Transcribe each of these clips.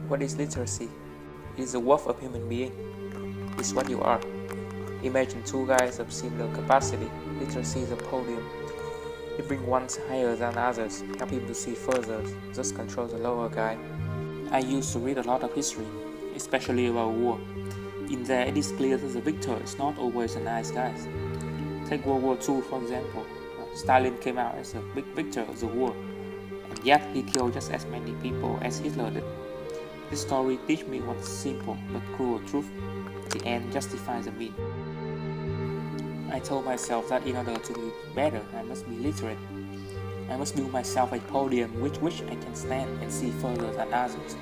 What is literacy? It is the worth of human being. It's what you are. Imagine two guys of similar capacity. Literacy is a podium. It brings one higher than others, help him to see further, thus control the lower guy. I used to read a lot of history, especially about war. In there, it is clear that the victor is not always a nice guy. Take World War II for example. Stalin came out as a big victor of the war, and yet he killed just as many people as Hitler did. This story teaches me one simple but cruel truth: the end justifies the means. I told myself that in order to be better, I must be literate. I must build myself a podium with which I can stand and see further than others.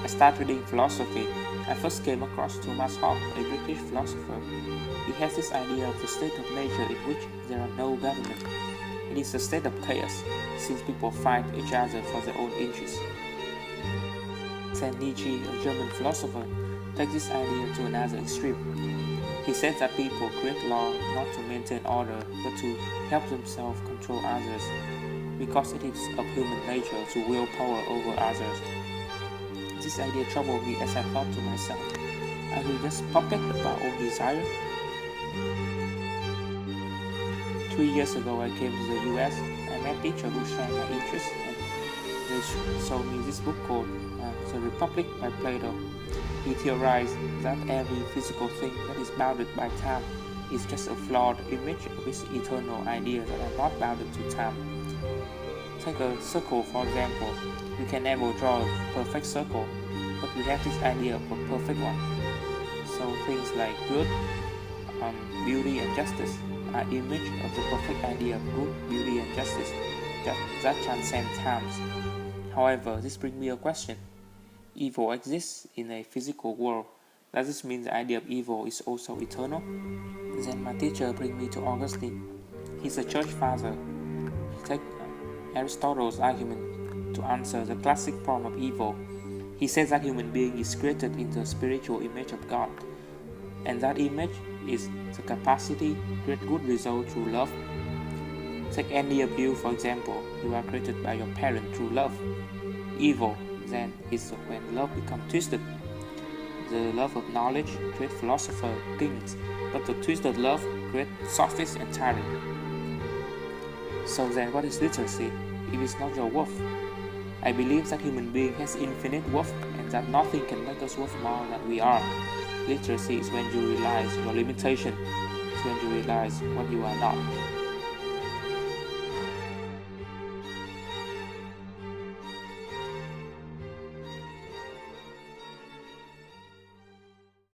I started reading philosophy. I first came across Thomas Hobbes, a British philosopher. He has this idea of the state of nature in which there are no government. It is a state of chaos, since people fight each other for their own interests. Then Nietzsche, a German philosopher, takes this idea to another extreme. He says that people create law not to maintain order, but to help themselves control others, because it is of human nature to wield power over others. This idea troubled me as I thought to myself, are we just puppets of our own desire? 3 years ago I came to the US. I met teachers who shared my interests, and they showed me this book called The Republic by Plato. He theorized that every physical thing that is bounded by time is just a flawed image of its eternal ideas that are not bounded to time. Take a circle for example. We can never draw a perfect circle, but we have this idea of a perfect one. So things like good, beauty and justice are image of the perfect idea of good, beauty and justice that transcend times. However, this brings me a question. Evil exists in a physical world. Does this mean the idea of evil is also eternal? Then my teacher brings me to Augustine. He's a church father. He takes Aristotle's argument to answer the classic problem of evil. He says that human being is created in the spiritual image of God, and that image is the capacity to create good results through love. Take any of you for example. You are created by your parent through love. Evil then is when love becomes twisted. The love of knowledge creates philosopher, kings, but the twisted love creates sophists and tyrants. So then what is literacy if it's not your worth? I believe that human being has infinite worth and that nothing can make us worth more than we are. Literacy is when you realize your limitation. It's when you realize what you are not.